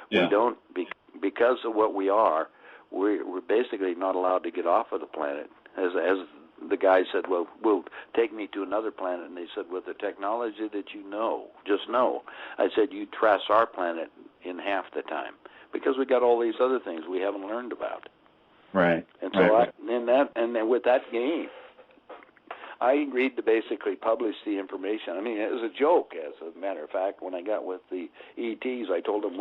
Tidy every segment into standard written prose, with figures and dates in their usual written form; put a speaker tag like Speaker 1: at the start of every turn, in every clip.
Speaker 1: Yeah.
Speaker 2: We don't, because of what we are, we're basically not allowed to get off of the planet. As the guy said, well, will take me to another planet, and they said, with the technology that you know, just know. I said, you trash our planet in half the time, because we got all these other things we haven't learned about.
Speaker 1: Right.
Speaker 2: And so and then with that game, I agreed to basically publish the information. I mean, it was a joke, as a matter of fact. When I got with the ETs, I told them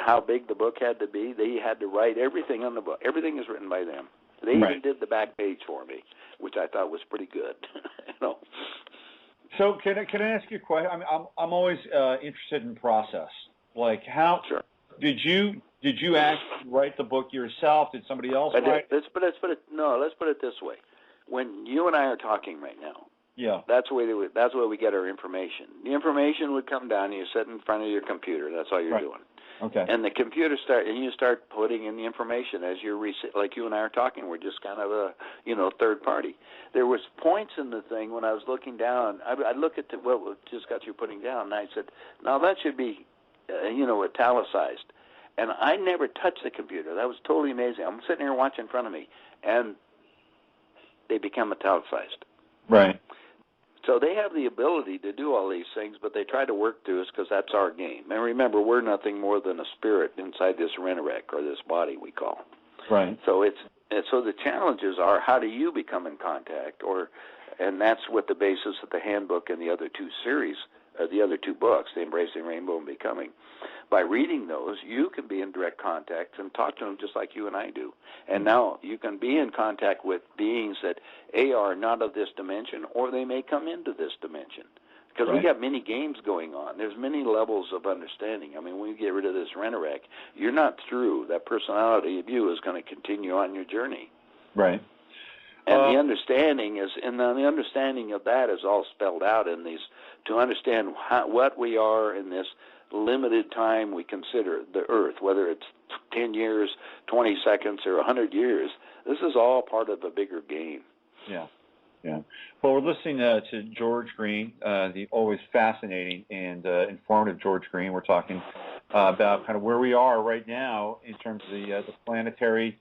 Speaker 2: how big the book had to be. They had to write everything on the book. Everything is written by them. They even did the back page for me, which I thought was pretty good.
Speaker 1: So can I ask you a question? I mean, I'm always interested in process. Like, how did you actually write the book yourself? Did somebody else write?
Speaker 2: Let's put it this way. When you and I are talking right now, that's where we get our information. The information would come down, and you sit in front of your computer. That's all you're doing.
Speaker 1: Okay.
Speaker 2: And the computer you start putting in the information as you're like you and I are talking. We're just kind of a third party. There was points in the thing when I was looking down. I look at what just got you putting down, and I said, now that should be italicized. And I never touched the computer. That was totally amazing. I'm sitting here watching in front of me, and they become italicized.
Speaker 1: Right.
Speaker 2: So they have the ability to do all these things, but they try to work through us because that's our game. And remember, we're nothing more than a spirit inside this rhetoric, or this body we call.
Speaker 1: Right.
Speaker 2: So so the challenges are, how do you become in contact? And that's what the basis of the Handbook and the other two series, the other two books, The Embracing Rainbow and Becoming. By reading those, you can be in direct contact and talk to them just like you and I do. And now you can be in contact with beings that, are not of this dimension, or they may come into this dimension. Because we got many games going on. There's many levels of understanding. I mean, when you get rid of this rhetoric, you're not through. That personality of you is going to continue on your journey.
Speaker 1: Right.
Speaker 2: And the understanding of that is all spelled out in these, to understand what we are in this limited time we consider the Earth, whether it's 10 years, 20 seconds, or 100 years. This is all part of a bigger game.
Speaker 1: Yeah. Well, we're listening to George Green, the always fascinating and informative George Green. We're talking about kind of where we are right now in terms of the planetary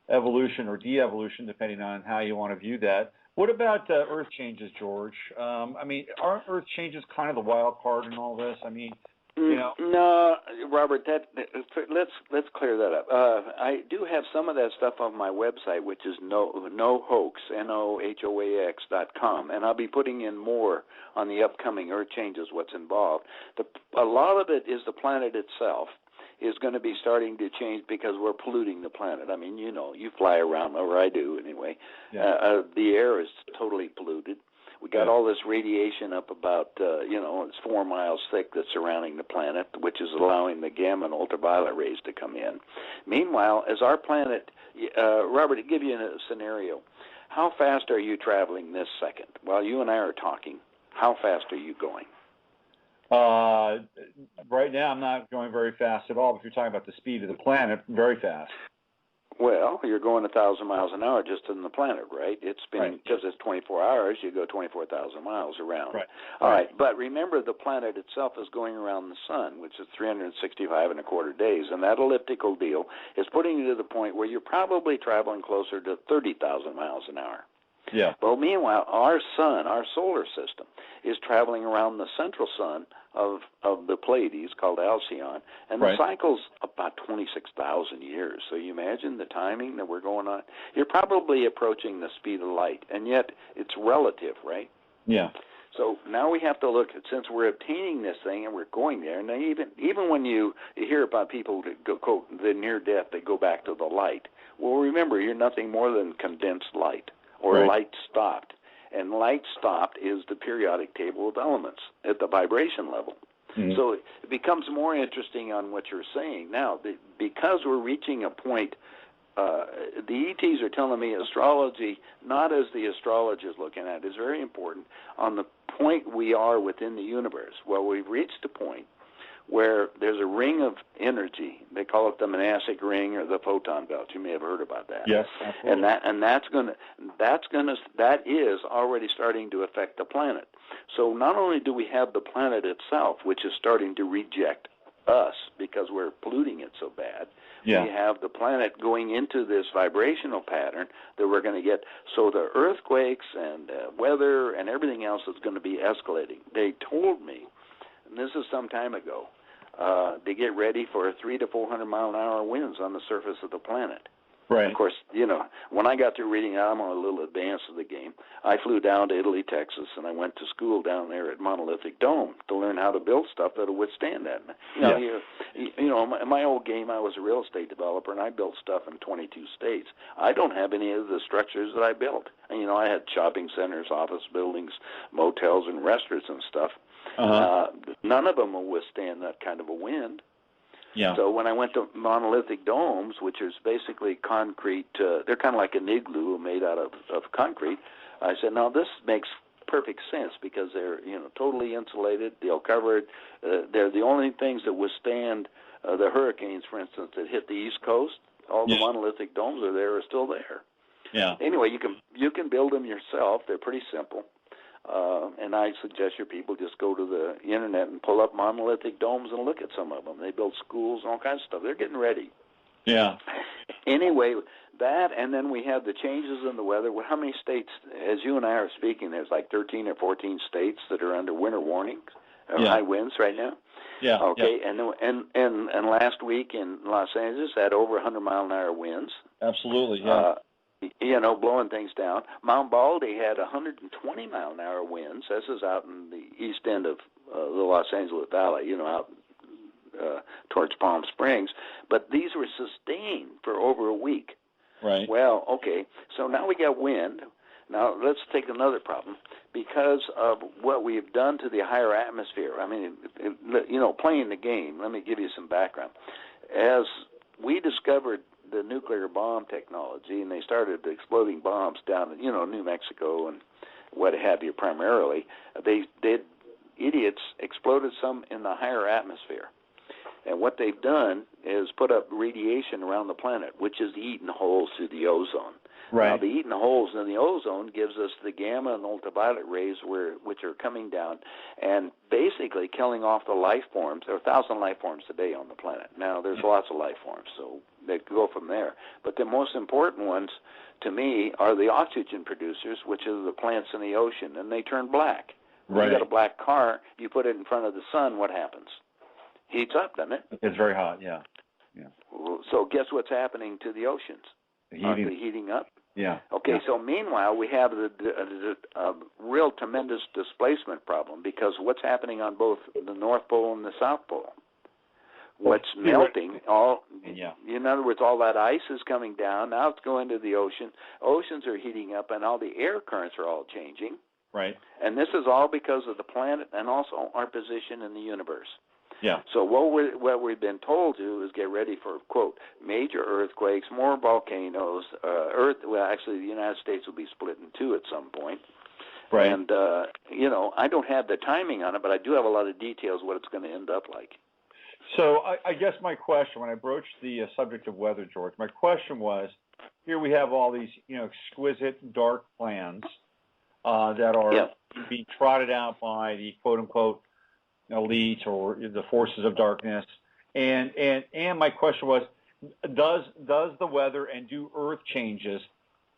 Speaker 1: evolution or de-evolution, depending on how you want to view that. What about Earth changes, George? I mean, aren't Earth changes kind of the wild card in all this? I mean,
Speaker 2: No, Robert. Let's clear that up. I do have some of that stuff on my website, which is nohoax, nohoax.com, and I'll be putting in more on the upcoming Earth changes. What's involved? A lot of it is the planet itself is going to be starting to change because we're polluting the planet. I mean, you fly around, or I do anyway.
Speaker 1: Yeah.
Speaker 2: The air is totally polluted. We got all this radiation up about, it's 4 miles thick that's surrounding the planet, which is allowing the gamma and ultraviolet rays to come in. Meanwhile, as our planet, Robert, to give you a scenario, how fast are you traveling this second? While you and I are talking, how fast are you going?
Speaker 1: Right now, I'm not going very fast at all. But if you're talking about the speed of the planet, very fast.
Speaker 2: Well, you're going 1,000 miles an hour just in the planet, right? It's been, because it's 24 hours, you go 24,000 miles around.
Speaker 1: Right.
Speaker 2: All right, but remember the planet itself is going around the sun, which is 365 and a quarter days, and that elliptical deal is putting you to the point where you're probably traveling closer to 30,000 miles an hour.
Speaker 1: Yeah.
Speaker 2: Well, meanwhile, our sun, our solar system, is traveling around the central sun of the Pleiades, called Alcyon, and the cycle's about 26,000 years. So you imagine the timing that we're going on. You're probably approaching the speed of light, and yet it's relative, right?
Speaker 1: Yeah.
Speaker 2: So now we have to look at, since we're obtaining this thing and we're going there, and even when you hear about people that go, quote, the near death, they go back to the light. Well, remember, you're nothing more than condensed light, or light stopped. And light stopped is the periodic table of elements at the vibration level. Mm-hmm. So it becomes more interesting on what you're saying. Now, because we're reaching a point, the ETs are telling me astrology, not as the astrologer is looking at, is very important on the point we are within the universe. Well, we've reached a point where there's a ring of energy. They call it the monastic ring or the photon belt. You may have heard about that.
Speaker 1: Yes, absolutely.
Speaker 2: That is already starting to affect the planet. So not only do we have the planet itself, which is starting to reject us because we're polluting it so bad.
Speaker 1: Yeah.
Speaker 2: We have the planet going into this vibrational pattern that we're going to get. So the earthquakes and weather and everything else is going to be escalating. They told me, and this is some time ago, to get ready for 300 to 400 mile an hour winds on the surface of the planet.
Speaker 1: Right.
Speaker 2: Of course, when I got through reading, I'm a little advanced of the game. I flew down to Italy, Texas, and I went to school down there at Monolithic Dome to learn how to build stuff that'll withstand that. In my old game, I was a real estate developer, and I built stuff in 22 states. I don't have any of the structures that I built. And, I had shopping centers, office buildings, motels, and restaurants and stuff. None of them will withstand that kind of a wind.
Speaker 1: Yeah.
Speaker 2: So when I went to monolithic domes, which is basically concrete, they're kind of like an igloo made out of concrete. I said, now this makes perfect sense because they're totally insulated. They'll cover it. They're the only things that withstand the hurricanes, for instance, that hit the East Coast. All the monolithic domes are still there.
Speaker 1: Yeah.
Speaker 2: Anyway, you can build them yourself. They're pretty simple. And I suggest your people just go to the internet and pull up monolithic domes and look at some of them. They build schools and all kinds of stuff. They're getting ready.
Speaker 1: Yeah.
Speaker 2: Anyway, that, and then we have the changes in the weather. How many states, as you and I are speaking, there's like 13 or 14 states that are under winter warnings, high winds right now.
Speaker 1: Yeah.
Speaker 2: Okay,
Speaker 1: yeah.
Speaker 2: And last week in Los Angeles had over 100 mile an hour winds.
Speaker 1: Absolutely, yeah.
Speaker 2: Blowing things down. Mount Baldy had 120 mile an hour winds. This is out in the east end of the Los Angeles Valley, out towards Palm Springs. But these were sustained for over a week.
Speaker 1: Right.
Speaker 2: Well, okay, so now we got wind. Now let's take another problem. Because of what we've done to the higher atmosphere, playing the game, let me give you some background. As we discovered the nuclear bomb technology, and they started exploding bombs down in, New Mexico and what have you primarily, idiots exploded some in the higher atmosphere. And what they've done is put up radiation around the planet, which is eating holes through the ozone.
Speaker 1: Right.
Speaker 2: Now, the eating holes in the ozone gives us the gamma and ultraviolet rays which are coming down and basically killing off the life forms. There are 1,000 life forms today on the planet. Now, there's lots of life forms, so they go from there. But the most important ones, to me, are the oxygen producers, which are the plants in the ocean, and they turn black. When you got a black car, you put it in front of the sun, what happens? Heats up, doesn't it?
Speaker 1: It's very hot, yeah.
Speaker 2: So guess what's happening to the oceans? Aren't they heating up?
Speaker 1: Yeah.
Speaker 2: Okay,
Speaker 1: yeah.
Speaker 2: So meanwhile, we have the real tremendous displacement problem because what's happening on both the North Pole and the South Pole? What's melting, in other words, all that ice is coming down. Now it's going to the ocean. Oceans are heating up, and all the air currents are all changing.
Speaker 1: Right.
Speaker 2: And this is all because of the planet and also our position in the universe.
Speaker 1: Yeah.
Speaker 2: So what we've been told to is get ready for, quote, major earthquakes, more volcanoes. Actually, the United States will be split in two at some point.
Speaker 1: Right.
Speaker 2: And, I don't have the timing on it, but I do have a lot of details what it's going to end up like.
Speaker 1: So I guess my question, when I broached the subject of weather, George, my question was, here we have all these, exquisite dark plans that are being trotted out by the quote-unquote elite or the forces of darkness, and my question was, does the weather and do Earth changes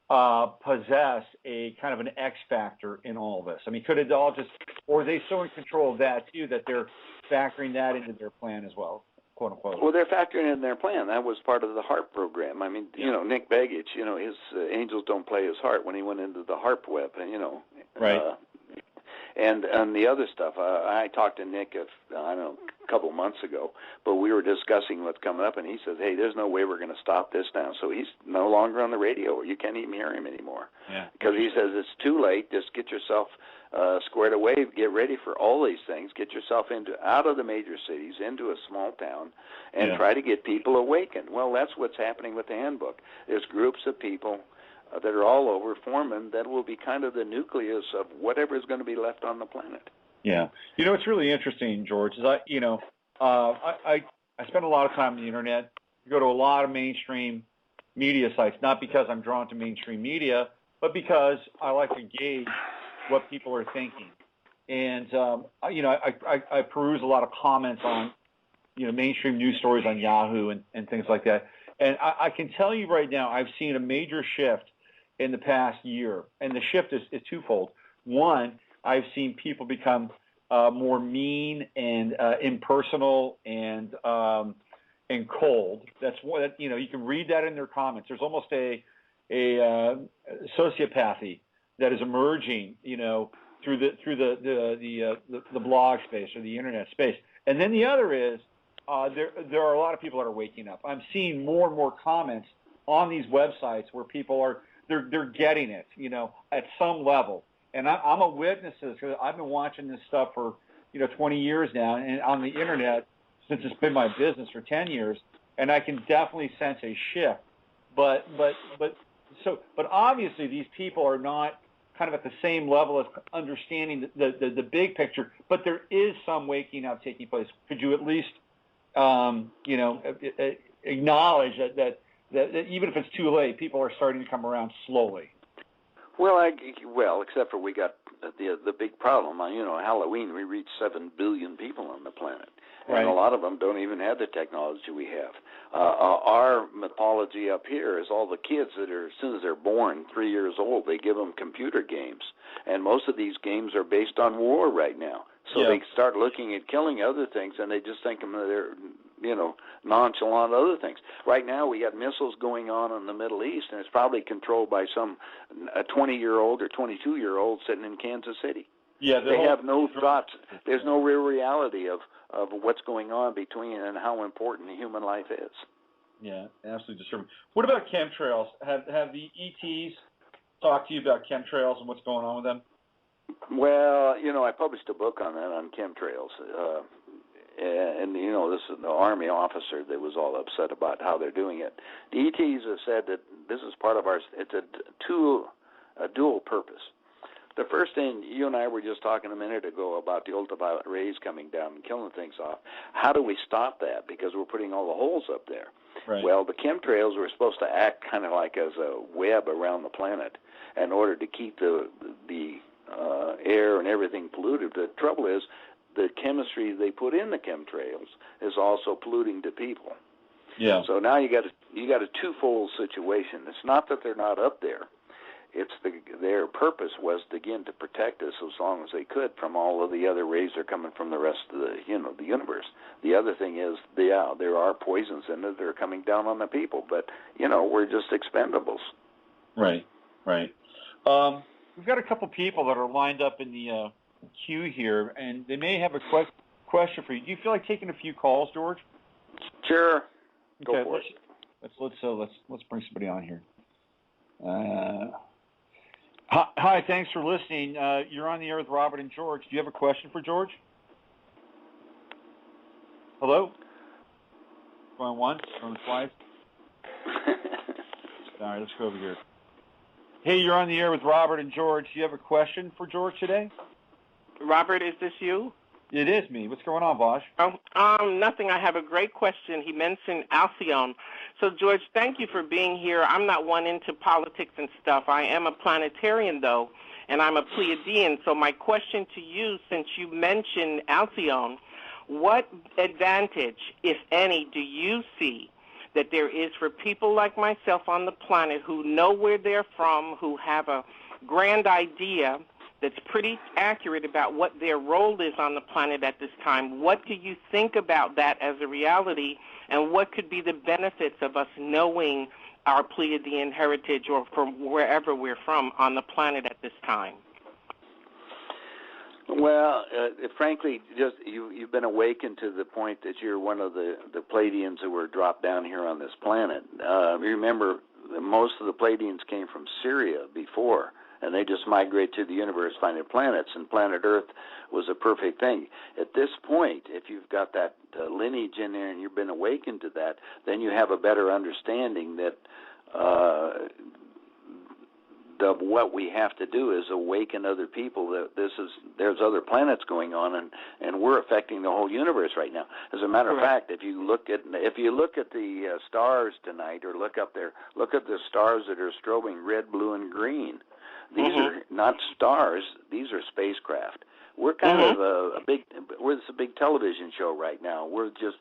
Speaker 1: possess a kind of an X factor in all this? I mean, could it all just, or are they so in control of that too that they're factoring that into their plan as well, quote unquote? Well,
Speaker 2: they're factoring in their plan. That was part of the HARP program. I mean, Nick Begich, his angels don't play his heart when he went into the HARP web,
Speaker 1: right.
Speaker 2: And the other stuff, I talked to Nick, a couple months ago, but we were discussing what's coming up, and he says, hey, there's no way we're going to stop this now. So he's no longer on the radio. You can't even hear him anymore.
Speaker 1: Yeah.
Speaker 2: Because he says it's too late. Just get yourself squared away. Get ready for all these things. Get yourself out of the major cities, into a small town, and try to get people awakened. Well, that's what's happening with the Handbook. There's groups of people that are all over forming that will be kind of the nucleus of whatever is going to be left on the planet.
Speaker 1: Yeah. It's really interesting, George, is I spend a lot of time on the internet. I go to a lot of mainstream media sites, not because I'm drawn to mainstream media, but because I like to gauge what people are thinking. And, I peruse a lot of comments on mainstream news stories on Yahoo and things like that. And I can tell you right now, I've seen a major shift in the past year, and the shift is twofold. One, I've seen people become more mean and impersonal and cold. That's what you can read that in their comments. There's almost a sociopathy that is emerging, through the blog space or the internet space. And then the other is there are a lot of people that are waking up. I'm seeing more and more comments on these websites where people are they're getting it, at some level. And I'm a witness to this because I've been watching this stuff for 20 years now, and on the internet since it's been my business for 10 years, and I can definitely sense a shift. But obviously these people are not kind of at the same level as understanding the big picture, but there is some waking up taking place. Could you at least acknowledge that even if it's too late, people are starting to come around slowly?
Speaker 2: Well, except for we got the big problem. Halloween, we reached 7 billion people on the planet.
Speaker 1: Right.
Speaker 2: And a lot of them don't even have the technology we have. Our mythology up here is all the kids that are, as soon as they're born, 3 years old, they give them computer games. And most of these games are based on war right now. So they start looking at killing other things, and they just think they're, nonchalant other things. Right now we got missiles going on in the Middle East, and it's probably controlled by a 20-year-old or 22-year-old sitting in Kansas City.
Speaker 1: Yeah,
Speaker 2: they have no thoughts. There's no real reality of what's going on between and how important human life is.
Speaker 1: Yeah, absolutely disturbing. What about chemtrails? Have the ETs talked to you about chemtrails and what's going on with them?
Speaker 2: Well, I published a book on that, on chemtrails. And this is the Army officer that was all upset about how they're doing it. The ETs have said that this is part of it's a dual purpose. The first thing, you and I were just talking a minute ago about the ultraviolet rays coming down and killing things off. How do we stop that? Because we're putting all the holes up there.
Speaker 1: Right.
Speaker 2: Well, the chemtrails were supposed to act kind of like as a web around the planet in order to keep the air and everything polluted. The trouble is, the chemistry they put in the chemtrails is also polluting to people.
Speaker 1: Yeah.
Speaker 2: So now you got a twofold situation. It's not that they're not up there. It's their purpose was again to protect us as long as they could from all of the other rays that are coming from the rest of the universe. The other thing is there are poisons in it that are coming down on the people, but we're just expendables.
Speaker 1: Right. We've got a couple people that are lined up in the queue here, and they may have a question for you. Do you feel like taking a few calls, George?
Speaker 2: Sure.
Speaker 1: Go for it. Let's bring somebody on here. Hi, thanks for listening. You're on the air with Robert and George. Do you have a question for George? Hello? Going once, going twice. All right, let's go over here. Hey, you're on the air with Robert and George. Do you have a question for George today?
Speaker 3: Robert, is this you?
Speaker 1: It is me. What's going on, Bosch?
Speaker 3: Nothing. I have a great question. He mentioned Alcyone. So, George, thank you for being here. I'm not one into politics and stuff. I am a planetarian, though, and I'm a Pleiadian. So my question to you, since you mentioned Alcyone, what advantage, if any, do you see that there is for people like myself on the planet who know where they're from, who have a grand idea that's pretty accurate about what their role is on the planet at this time? What do you think about that as a reality, and what could be the benefits of us knowing our Pleiadian heritage or from wherever we're from on the planet at this time?
Speaker 2: Well, frankly, just you've been awakened to the point that you're one of the Pleiadians that were dropped down here on this planet. Remember, most of the Pleiadians came from Syria before, and they just migrate to the universe, finding planets, and planet Earth was a perfect thing. At this point, if you've got that lineage in there and you've been awakened to that, then you have a better understanding that what we have to do is awaken other people that there's other planets going on, and we're affecting the whole universe right now. As a matter of fact, if you look at the stars tonight, or look up there, look at the stars that are strobing red, blue, and green. These are not stars; these are spacecraft. We're kind of a big television show right now. We're just